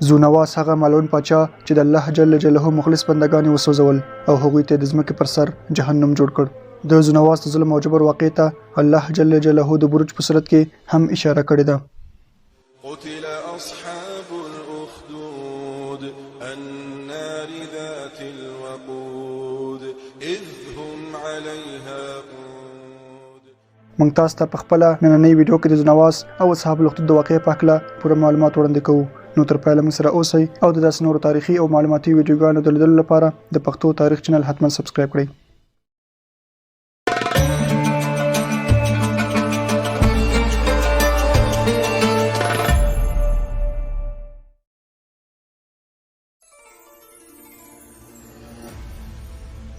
زونواس هغه مالون پاچا چې د الله جل جلاله مخلص بندگان وسوځول او هغوی ته د ځمکې پر سر جهنم جوړ کړ. د زونواس د ظلم او جبر واقع ته الله جل جلاله د بروج په صورت کې هم اشاره کړې ده. قتل اصحاب الاخدود النار ذات الوقود اذ هم عليها قود. موږ تاسو ته په خپل نننۍ ویډیو کې د زونواس او اصحاب الاخدود د واقعې په اړه پوره معلومات وړاندې کوو. نو تر پایله موږ سره اوسئ او د داسې نورو تاریخي او معلوماتي ویډیوګانو د لیدلو لپاره د پښتو تاریخ چینل حتما سبسکرایب کړئ.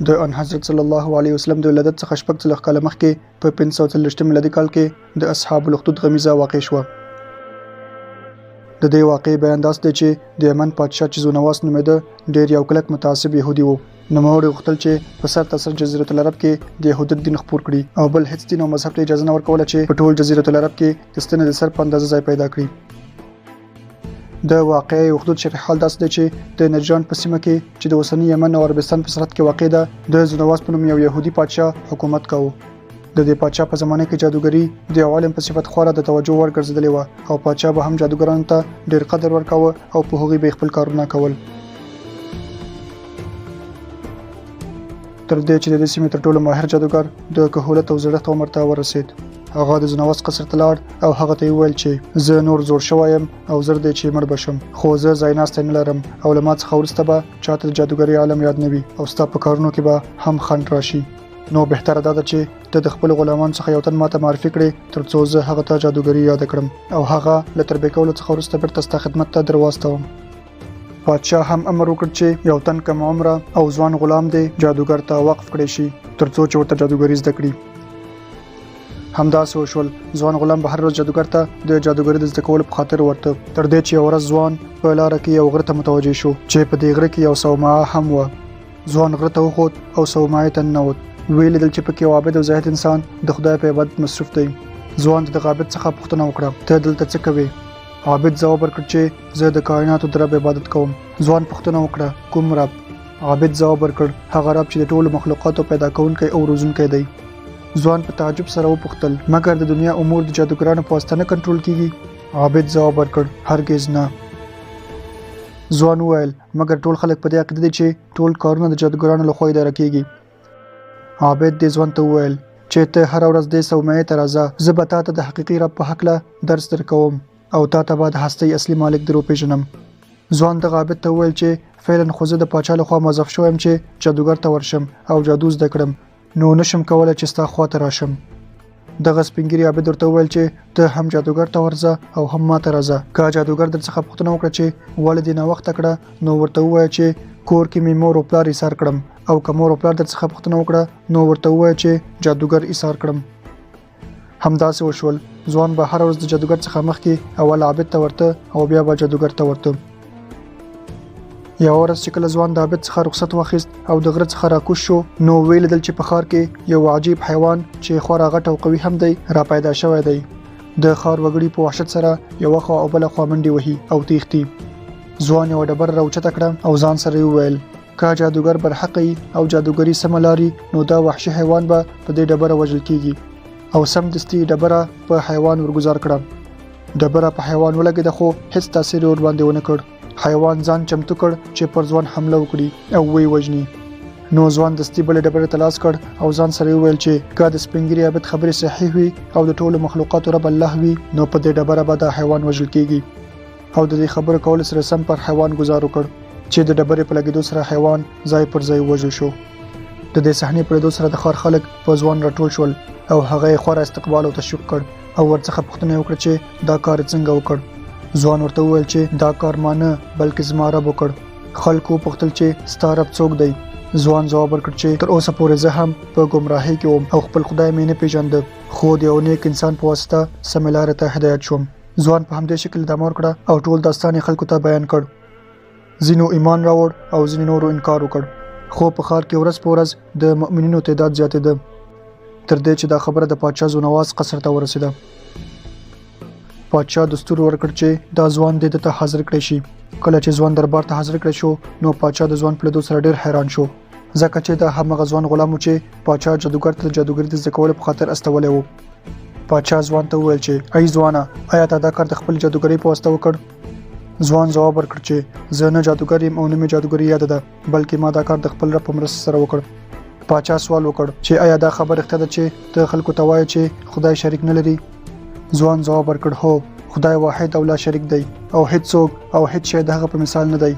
د ان حضرت صلی الله علیه وسلم د ولادت څخه شپږ څلوېښت کاله مخکې په 540 میلادي کال کې د اصحاب الاخدود غمیزه واقع شوه. د دې واقعې بیان داس دی چې د یمن پادشاه چې زونواس نومېده ډېر یو کلک متعصب یهودي و. نوموړي غوښتل چې په سر تاسر جزیرة العرب کې د یهودیت دین خپور کړي او بل هیڅ دین او مذهب ته اجازه نه ورکوله چې په ټول جزیرة العرب کې د ستنې د سر په اندازه ځای پیدا کړي. د واقعې اخدود شرح حال داس دی چې د نجران په سیمه کې چې د اوسني یمن او عربستان په سرحد کې واقع ده د زونواس په نوم یو یهودي پادشاه حکومت کاوه. د دې پادشاه په زمانه کې جادوګري د عالم په صفت خورا د توجه وړ ګرځېدلې وه او پادشاه به هم جادوګرانو ته ډېر قدر ورکاوه او په هغوی به خپل کارونه کول. تر دې چې د دې سیمې تر ټولو ماهر جادوګر د کهولت او زړښت عمر ته ورسېد. هغه د زونواس قصر ته لاړ او هغه ته وویل چې زه نور زوړ شوی یم او زر دی چې مړ بشم، خو زه ځایناستی نه لرم او له ما څخه وروسته به چاته د جادوګرۍ علم یاد نه وي او ستا په کارونو کې به هم خنډ راشي. نو بهتره دا ده چې ته د خپل غلامانو څخه یو تن ماته معرفي کړې تر څو زه هغه ته جادوګري یاد کړم او هغه له تربیه کولو څخه وروسته بیرته ستا خدمت ته در واستوم. پادشاه هم امر وکړ چې یو تن کم عمره او ځوان غلام دی جادوګر ته وقف کړی شي تر څو چې ورته جادوګري زده کړي. همداسې وشول. ځوان غلام به هر ورځ جادوګر ته د جادوګرۍ د زده کولو په خاطر ورته، تر دې چې یو ورځ ځوان په لاره کې یو غره ته متوجه شو چې په دې غره کې یو صومعه هم وه. ځوان غره ته وخوت او صومعې ته ننوت. ویې لیدل چې پکې یو عابد او زاهد انسان د خدای په عبادت مصروف دی. ځوان د عابد څخه پوښتنه وکړه ته دلته څه کوې؟ عابد ځواب ورکړ چې زه د کائناتو د رب عبادت کوم. ځوان پوښتنه وکړه کوم رب؟ عابد ځواب ورکړ هغه رب چې د ټولو مخلوقاتو پیدا کوونکی او روزونکی دی. ځوان په تعجب سره وپوښتل مګر د دنیا امور د جادوګرانو په واسطه نه کنټرول کیږي؟ عابد ځواب ورکړ هرګز نه. ځوان وویل مګر ټول خلک په دې عقیده دي چې ټول کارونه د جادوګرانو لخوا اداره کیږي. عابد دې ځوان ته وویل چې ته هر ورځ دې صومعې ته راځه، زه به تا ته د حقیقي رب په هکله درس درکوم او تا ته به د هستۍ اصلي مالک در وپېژنم. ځوان دغه عابد ته وویل چې فعلا خو زه د پاچا لخوا موظف شوی یم چې جادوګر ته ورشم او جادو زده کړم، نو نشم کولی چې ستا خوا ته راشم. دغه سپین ږیري عابد ورته وویل چې ته هم جادوګر ته ورځه او هم ما ته راځه. که جادوګر درڅخه پوښتنه وکړه چې ولې دې ناوخته کړه نو ورته ووایه چې کور کې مې مور او پلار ایثار کړم، او که مور او پلار درڅخه پوښتنه وکړه نو ورته ووایه چې جادوګر ایثار کړم. همداسې وشول. ځوان به هر ورځ د جادوګر څخه مخکې اول عابد ته ورته او بیا به جادوګر ته ورته. یو ورځ چې کله ځوان د عابد څخه رخصت واخیست او د غره څخه راکوز شو نو ویې لیدل چې په ښار کې یو عجیب حیوان چې خورا غټ او قوي هم دی را پیدا شوی دی. د ښار وګړي په وحشت سره یوه خوا او بله خوا منډې وهي او تیښتي. ځوان یوه ډبره راوچته کړه او ځان سره یې وویل که جادوګر برحقی او جادوګري سمه لاري نو دا وحشي حیوان به په دې ډبره وژل کیږي. او سمدستي ډبره په حیوان ورګزار کړه. ډبره په حیوان ولګېده خو هیڅ تاثیر ور باندې ونه کړ. حیوان ځان چمتو کړ چې پر ځوان حمله وکړي او وی وژني. نو ځوان دستي بلې ډبرې ته لاس کړ او ځان سره وویل چې که د سپین ږیري عابد خبرې صحیح وي او د ټولو مخلوقاتو رب الله وي نو په دې ډبره به دا حیوان وژل کیږي. او د دې خبرو کولو سره سم پر حیوان ګزار وکړ چې د ډبرې په لګېدو سره حیوان ځای پر ځای وژل شو. د دې صحنې په لیدو سره د ښار خلک په ځوان راټول شول او هغه یې خورا استقبال او تشویق کړ او ورڅخه پوښتنه وکړه چې دا کار څنګه وکړ. ځوان ورته وویل چې دا کار ما نه بلکې زما رب وکړ. خلکو وپوښتل چې ستا رب څوک دی؟ ځوان ځواب ورکړ چې تر اوسه پورې زه هم په ګمراهۍ کې وم او خپل خدای مې نه پیژانده، خو د یو نیک انسان په واسطه سمې لارې ته هدایت شوم. ځوان په همدې شکل ادامه ورکړه او ټول داستان یې خلکو ته بیان کړ. ځینو ایمان راوړ او ځینې نورو انکار وکړ، خو په ښار کې ورځ په ورځ د مؤمنینو تعداد زیاتېده تر دې چې دا خبره د پادشاه زونواس قصر ته ورسېده. پادشاه دستور ورکړ چې دا ځوان د ته حاضر کړی شي. کله چې ځوان دربار ته حاضر کړی شو نو پادشاه د ځوان په لیدو سره ډیر حیران شو، ځکه چې دا همغه ځوان غلام و چې پادشاه جادوګر ته جادوګری د زده کولو په خاطر استولی و. پادشاه ځوان ته وویل چې ای ځوانه، آیا تا دا کار د خپل جادوګری په واسطه وکړ؟ ځوان ځواب ورکړ چې زه نه جادوګر یم او نه مې جادوګري یاد ده، بلکې ما دا کار د خپل رب په مرسته سره وکړ. پادشاه سوال وکړ چې آیا دا خبر رښتیا ده چې ته خلکو ته وایې چې خدای شریک نه لري؟ ځوان ځواب ورکړ هو، خدای واحد او لا شریک دی او هیڅ څوک او هیڅ شی د هغه په مثال نه دی.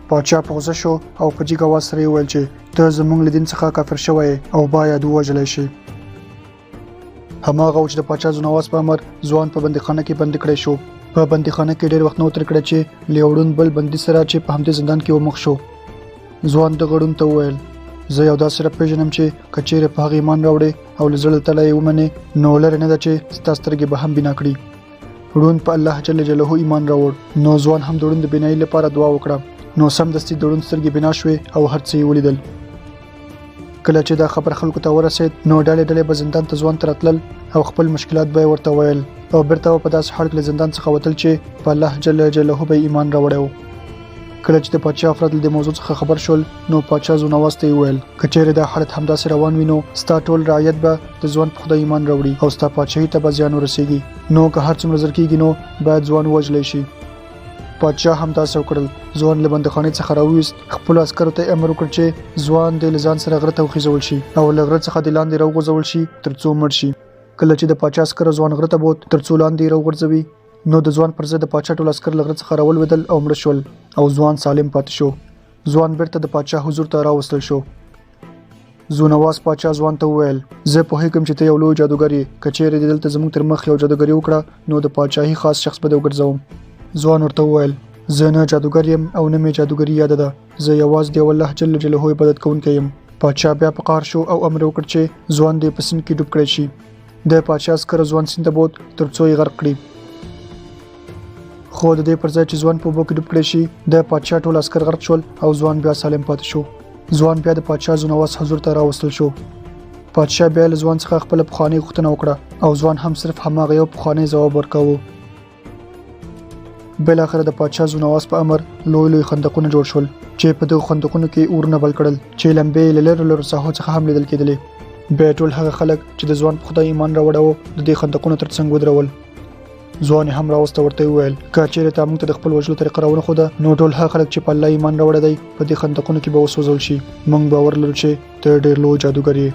پادشاه په غوسه شو او په جګ اواز سره وویل چې ته زموږ له دین څخه کافر شوی او باید ووژلی شي. هماغه چې د پادشاه زونواز په امر ځوان په بندیخانه کې بندي کړی شو. په بندیخانه کې ډیر وخت نو تر کړی چې لیوړون بل بندي سره چې په همدې زندان کې ومخ شو. ځوان د غړون ته وویل زه یو داسې رب پیژنم چې کچېره په هغه ایمان راوړي او لزړه تله یې ومني نو لره نه ده چې ستا سترګې به هم بنا کړي. ړوند په الله جل جلاله ایمان راوړ نو ځوان هم د ړوند د بینایي لپاره دعا وکړه نو سمدستي د ړوند سترګې بنا شوې او هر څه یې ولیدل. کله چې دا خبر خلکو ته ورسید نو ډلې ډلې به زندان ته ځوان ته راتلل او خپل مشکلات به یې ورته ویل او بیرته په داسې حال کې له زندان څخه وتل چې په الله جل جلاله به ایمان راوړی و. کله چې د پادشاه افراد له دې موضوع څخه خبر شول نو پادشاه زونواز ته یې وویل که چیرې دا حالت همداسې روان وي نو ستا ټول رعیت به د ځوان په خدای ایمان راوړي او ستا پادشاهي ته به زیان ورسیږي، نو که هر څومره زر کېږي نو باید ځوان ووژلی شي. پادشاه هم داسې وکړل. ځوان له بندیخانې څخه راوویست، خپلو عسکرو ته امر وکړ چې ځوان د له ځان سره غره ته وخیژول شي او له غره څخه د لاندې راوغورځول شي تر څو مړ شي. کله چې د پادشاه عسکر ځوان غره ته بوت تر څو لاندې راوغورځوي نو د ځوان پر ضد د پادشاه ټول عسکر له غره څخه راولوېدل او مړه شول او ځوان سالم پاتې شو. ځوان بیرته د پادشاه حضور ته راوستل شو. زونواز پادشاه ځوان ته وویل زه پوهېږم چې ته یو لوی جادوګر یې، که چیرې دلته زموږ تر مخ یو جادوګري وکړه نو د پادشاهي خاص شخص به دې وګرځوم. ځوان ورته وویل زه نه جادوګر یم او نه مې جادوګري یاده ده، زه یوازې د الله جل جلاله عبادت کوونکی یم. پادشاه بیا په قهر شو او امر وکړ چې ځوان دې په سیند کې ډوب کړی شي. د پادشاه عسکر ځوان سیند ته بوت تر څو یې غرق کړي، خو د دې پر ځای چې ځوان په اوبو کې ډوب کړی شي د پادشاه ټول عسکر غرق شول او ځوان بیا سالم پاتې شو. ځوان بیا د پادشاه زونواز حضور ته راوستل شو. پادشاه بیا له ځوان څخه خپله پخوانۍ غوښتنه وکړه او ځوان هم صرف هماغه یو پخوانی ځواب ورکاوه. بالاخره د پادشاه زونواز په امر لوی لوی خندقونه جوړ شول چې په دغو خندقونو کې اورونه بل کړل چې لمبې له لرو لرو ساحو څخه هم لیدل کېدلې. بیا ټول هغه خلک چې د ځوان په خدای ایمان راوړی و د دې خندقونو تر څنګ ودرول. ځوان هم راوسته ورته وویل که چیرې تا موږ ته د خپل وژلو طریقه راونښوده نو ټول هغه خلک چې په الله ایمان راوړی دی په دې خندقونو کې به وسوځول شي. موږ باور لرو چې ته ډېر لوی جادوګر یې.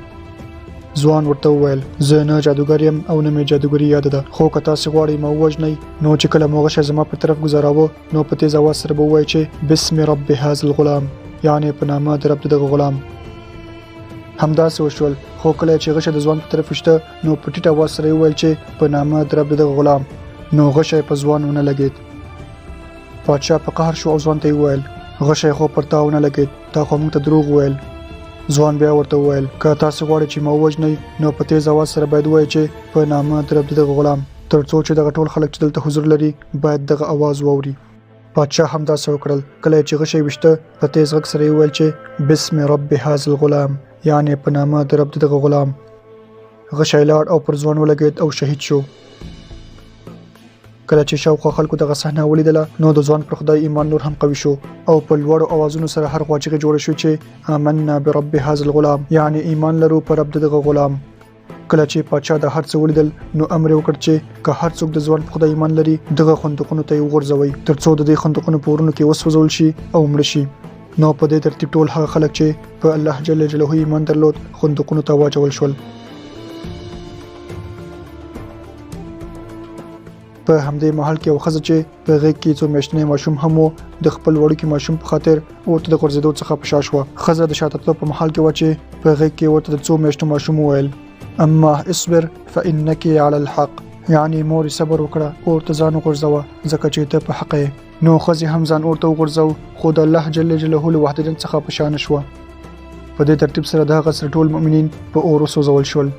ځوان ورته وویل زه نه جادوګر یم او نه مې جادوګري یاده ده، خو که تاسې غواړئ ما ووژنئ نو چې کله مو غشی زما په طرف ګزاراوه نو په تیز اواز سره به ووایئ چې بسم رب هذا الغلام، یعنې په نامه د رب دغه غلام. همداسې وشول، خو کله چې غشی د ځوان په طرف وشته نو په ټیټ اواز سره وویل چې په نامه د رب دغه غلام، نو غشی په ځوان ونه لګید. پادشاه په قهر شو او ځوان ته وویل غشی خو پر تا ونه لګید، تا خو موږ ته دروغ وویل. ځوان بیا ورته وویل که تاسو غواړئ چې ما ووژنئ نو په تیز اواز سره باید ووایئ چې په نامه د رب دغه غلام، تر څو چې دغه ټول خلک چې دلته حضور لري باید دغه اواز واوري. پادشاه همداسې وکړل. کله چې غشی وشته په تیز غږ سره یې وویل چې بسم رب هذا الغلام، یعنې په نامه د رب دغه غلام. غشی لاړ او پر ځوان ولګید او شهید شو. کله چې شاوخوا خلکو دغه صحنه ولیدله نو د ځوان پر خدای ایمان نور هم قوي شو او په لوړو اوازونو سره هر خوا چیغې جوړې شوې چې آمنا برب هذا الغلام، یعنې ایمان لرو په رب دغه غلام. کله چې پادشاه د هر څه ولیدل نو امر یې وکړ چې که هر څوک د ځوان په خدای ایمان لري دغه خندقونو ته یې وغورځوئ تر څو د دې خندقونو په ورونو کې وسوځول شي او مړه شي. نو په دې ترتیب ټول هغه خلک چې په الله جل جلاله ایمان درلود خندقونو ته واچول شول. په همدې محل کې یو ښځه چې په غېږ کې څو میاشتنی ماشوم هم و د خپل وړوکي ماشوم په خاطر ورته د غورځېدو څخه په شا شوه. ښځه د شاته تلو په محل کې وه چې په غېږ کې ورته د څو میاشتو ماشوم وویل اما اصبر فانک علی الحق، یعنې مورې صبر وکړه اور ته ځان وغورځوه ځکه چې ته په حق یې. نو ښځې هم ځان اور ته وغورځو خو د الله جل جلاله له وحدانیت څخه په شا نه شوه. په دې ترتیب سره د هغه سره ټول مؤمنین په اور وسوځول شول.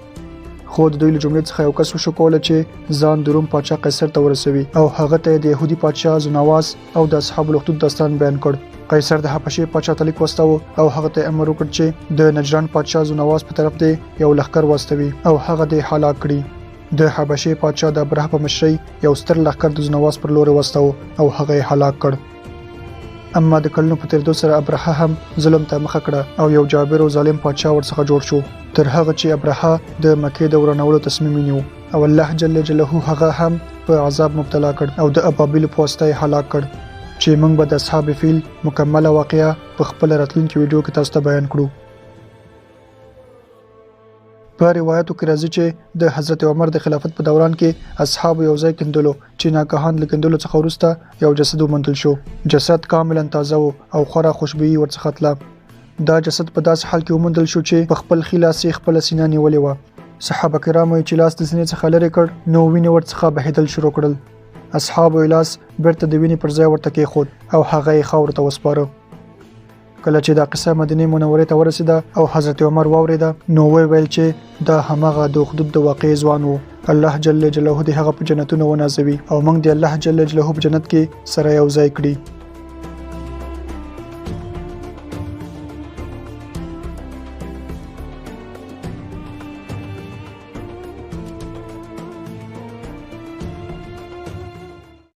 خو د دوی له جملې څخه یو کس وشو کولی چې ځان د روم پاچا قیصر ته ورسوي او هغه ته د یهودي پاچا زونواز او د اصحاب الاخدود داستان بیان کړ. قیصر د حبشې پاچا ته لیک واستاوه او هغه ته امر وکړ چې د نجران پاچا زونواز په طرف دی یو لښکر واستوي او هغه د هلاک کړي. د حبشې پادشاه د ابرهه په مشرۍ یو ستر لښکر د ذونواس پر لور واستاوه او هغه یې هلاک کړ. اما د کلونو په تیریدو سره ابرهه هم ظلم ته مخه کړه او یو جابر او ظالم پادشاه ورڅخه جوړ شو تر هغه چې ابرهه د مکې د ورانولو تصمیم ونیو او الله جل جلاله هغه هم په عذاب مبتلا کړ او د ابابیل په واسطه یې هلاک کړ چې موږ به د اصحاب فیل مکمله واقعه په خپل راتلونکي ویډیو کې تاسو ته بیان کړو. په روایتو کې راځي چې د حضرت عمر د خلافت په دوران کې اصحاب یو ځای کېندلو چې ناګهان له کېندلو څخه وروسته یو جسد وموندل شو. جسد کاملا تازه او خورا خوشبويي ورڅخه تله. دا جسد په داسې حال کې وموندل شو چې په خپل خلاص خپل سینه نیولې و. صحابه کرامو چې لاس د سینې څخه لرې کړ نو وینې ورڅخه بهیدل شروع کړل. اصحاب لاس بیرته د وینې پر ځای ورته کېښود او هغه یې خاورو ته وسپاره. کله چې دا قصه مدینه منوره ته ورسېده او حضرت عمر واورېده نو ویل چې دا همغه د اخدود د واقع ځوان وو. الله جل جلاله دې هغه په جنتونو ونازوي او موږ دې الله جل جلاله په جنت کې سره یو ځای کړي.